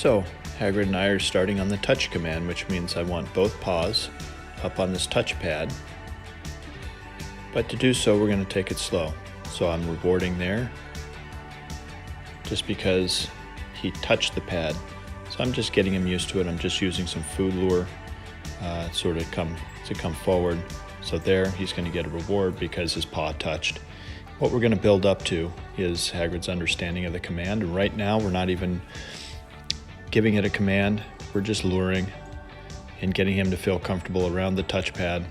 So Hagrid and I are starting on the touch command, which means I want both paws up on this touch pad. But to do so, we're going to take it slow. So I'm rewarding there just because he touched the pad. So I'm just getting him used to it. I'm just using some food lure sort of to come forward. So there, he's going to get a reward because his paw touched. What we're going to build up to is Hagrid's understanding of the command. And right now, we're not even giving it a command. We're just luring and getting him to feel comfortable around the touchpad.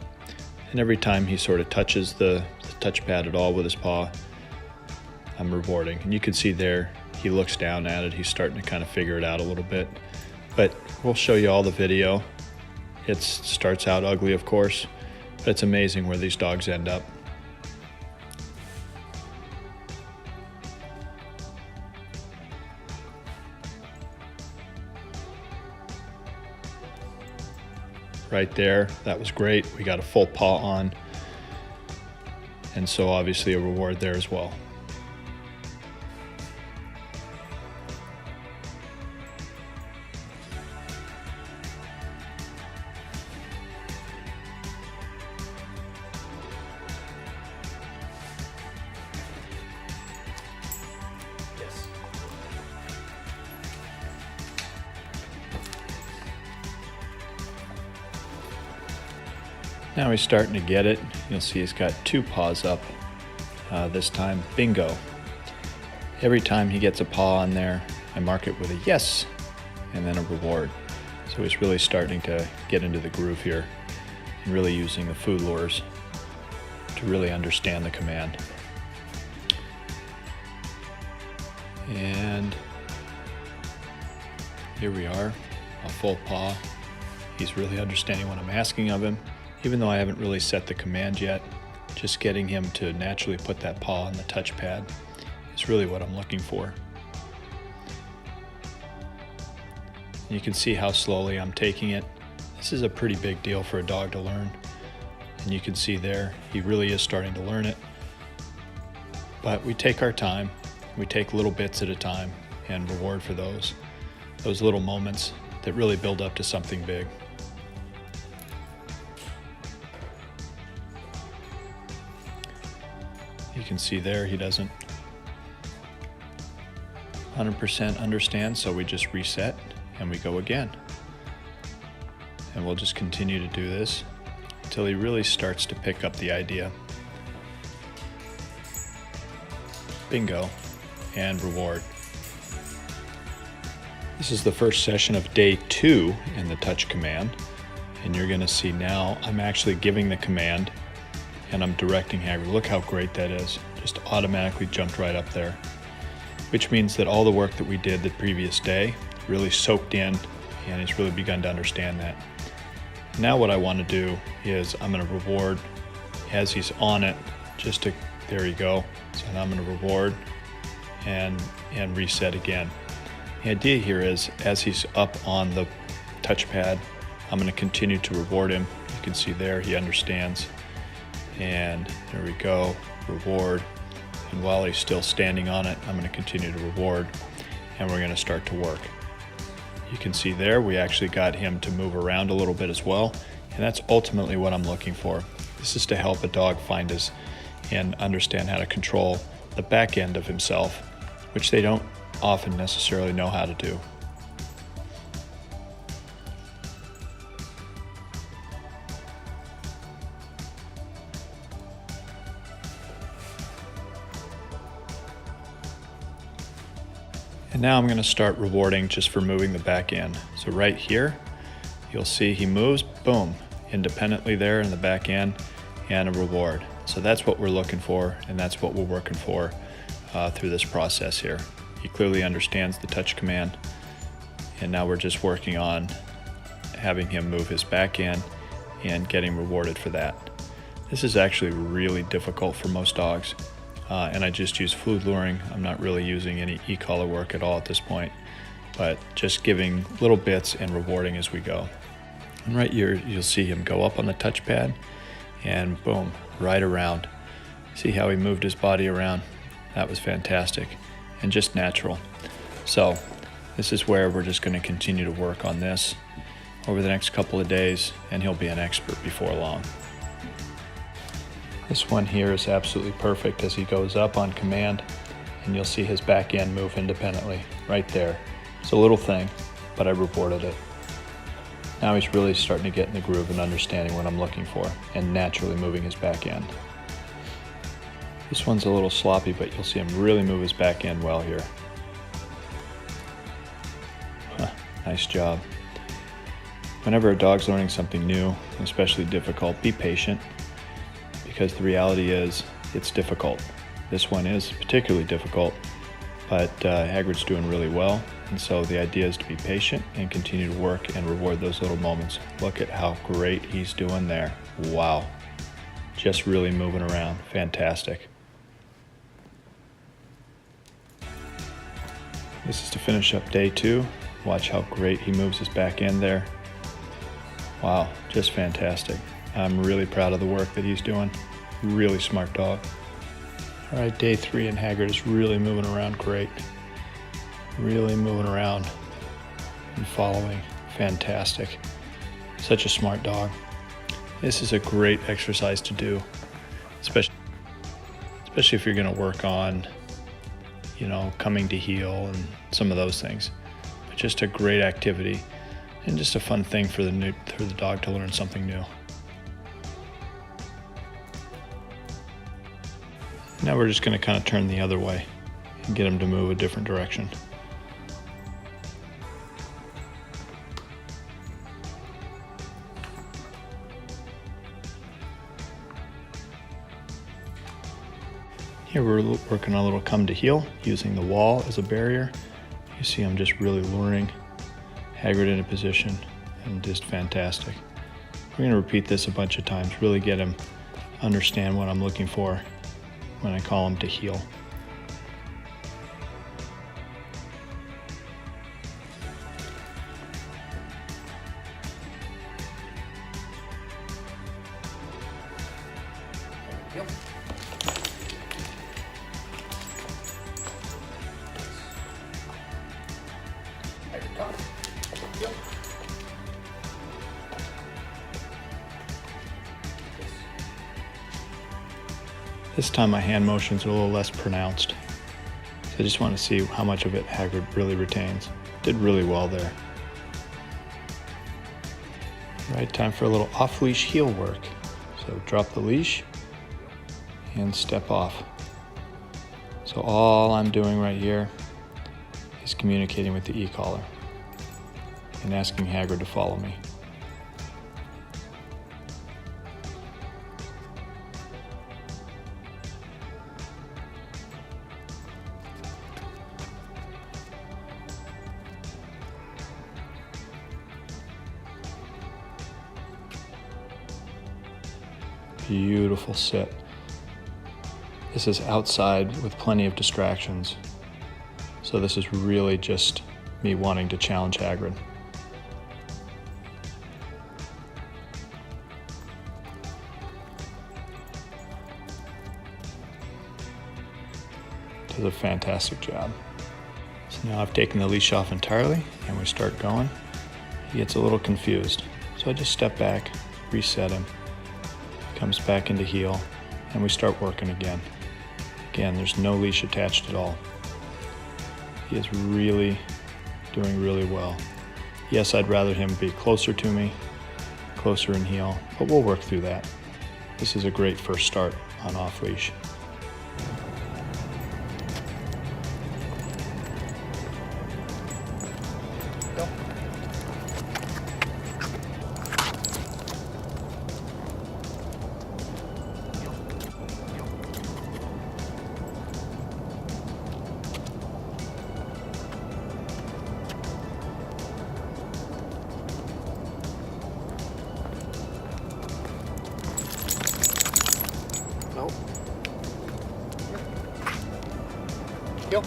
And every time he sort of touches the touchpad at all with his paw, I'm rewarding. And you can see there, he looks down at it. He's starting to kind of figure it out a little bit. But we'll show you all the video. It starts out ugly, of course, but it's amazing where these dogs end up. Right there, that was great. We got a full paw on, and so obviously a reward there as well. Now he's starting to get it. You'll see he's got two paws up this time. Bingo. Every time he gets a paw on there, I mark it with a yes and then a reward. So he's really starting to get into the groove here and really using the food lures to really understand the command. And here we are, a full paw. He's really understanding what I'm asking of him. Even though I haven't really set the command yet, just getting him to naturally put that paw on the touchpad is really what I'm looking for. You can see how slowly I'm taking it. This is a pretty big deal for a dog to learn. And you can see there, he really is starting to learn it. But we take our time, we take little bits at a time and reward for those little moments that really build up to something big. You can see there he doesn't 100% understand, so we just reset and we go again. And we'll just continue to do this until he really starts to pick up the idea. Bingo, and reward. This is the first session of day 2 in the touch command, and you're going to see now I'm actually giving the command and I'm directing Hagrid. Look how great that is. Just automatically jumped right up there. Which means that all the work that we did the previous day really soaked in and he's really begun to understand that. Now what I want to do is I'm going to reward as he's on it, there you go. So now I'm going to reward and reset again. The idea here is as he's up on the touchpad, I'm going to continue to reward him. You can see there he understands. And there we go, reward. And while he's still standing on it, I'm going to continue to reward and we're going to start to work. You can see there we actually got him to move around a little bit as well, and that's ultimately what I'm looking for. This is to help a dog find his and understand how to control the back end of himself, which they don't often necessarily know how to do. And now I'm going to start rewarding just for moving the back end. So right here, you'll see he moves, boom, independently there in the back end, and a reward. So that's what we're looking for, and that's what we're working for through this process here. He clearly understands the touch command, and now we're just working on having him move his back end and getting rewarded for that. This is actually really difficult for most dogs. And I just use food luring. I'm not really using any e-collar work at all at this point, but just giving little bits and rewarding as we go. And right here, you'll see him go up on the touchpad and boom, right around. See how he moved his body around? That was fantastic and just natural. So This is where we're just going to continue to work on this over the next couple of days, and he'll be an expert before long. This one here is absolutely perfect as he goes up on command, and you'll see his back end move independently right there. It's a little thing, but I rewarded it. Now he's really starting to get in the groove and understanding what I'm looking for and naturally moving his back end. This one's a little sloppy, but you'll see him really move his back end well here. Nice job. Whenever a dog's learning something new, especially difficult, be patient, because the reality is it's difficult. This one is particularly difficult, but Hagrid's doing really well, and so the idea is to be patient and continue to work and reward those little moments. Look at how great he's doing there. Wow. Just really moving around. Fantastic. This is to finish up day 2. Watch how great he moves his back end there. Wow, just fantastic. I'm really proud of the work that he's doing. Really smart dog. All right, day 3, and Hagrid is really moving around great. Really moving around and following. Fantastic. Such a smart dog. This is a great exercise to do, especially if you're going to work on, coming to heel and some of those things. But just a great activity and just a fun thing for the dog to learn something new. Now we're just going to kind of turn the other way and get him to move a different direction. Here we're working on a little come to heel, using the wall as a barrier. You see I'm just really luring Hagrid into position, and just fantastic. We're going to repeat this a bunch of times, really get him to understand what I'm looking for when I call him to heel. Yep. Yep. This time my hand motions are a little less pronounced. So I just want to see how much of it Hagrid really retains. Did really well there. All right, time for a little off-leash heel work. So drop the leash and step off. So all I'm doing right here is communicating with the e-collar and asking Hagrid to follow me. Beautiful sit. This is outside with plenty of distractions. So this is really just me wanting to challenge Hagrid. Does a fantastic job. So now I've taken the leash off entirely and we start going. He gets a little confused. So I just step back, reset him. Comes back into heel, and we start working again. Again, there's no leash attached at all. He is really doing really well. Yes, I'd rather him be closer to me, closer in heel, but we'll work through that. This is a great first start on off leash. Go. Nope. Go.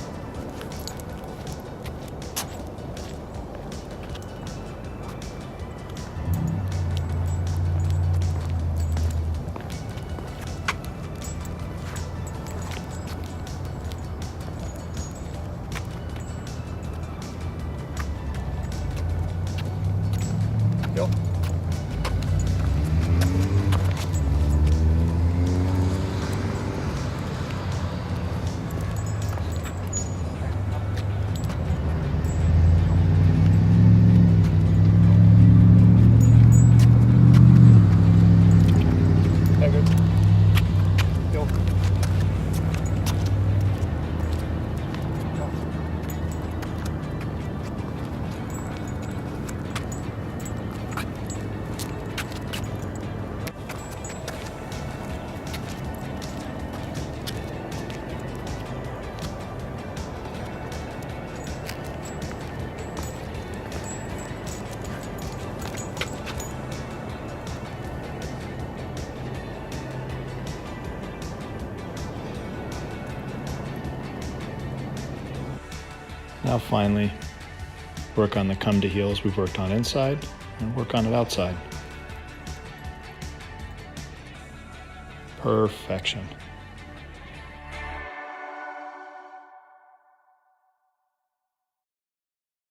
Now finally, work on the come to heels we've worked on inside, and work on it outside. Perfection.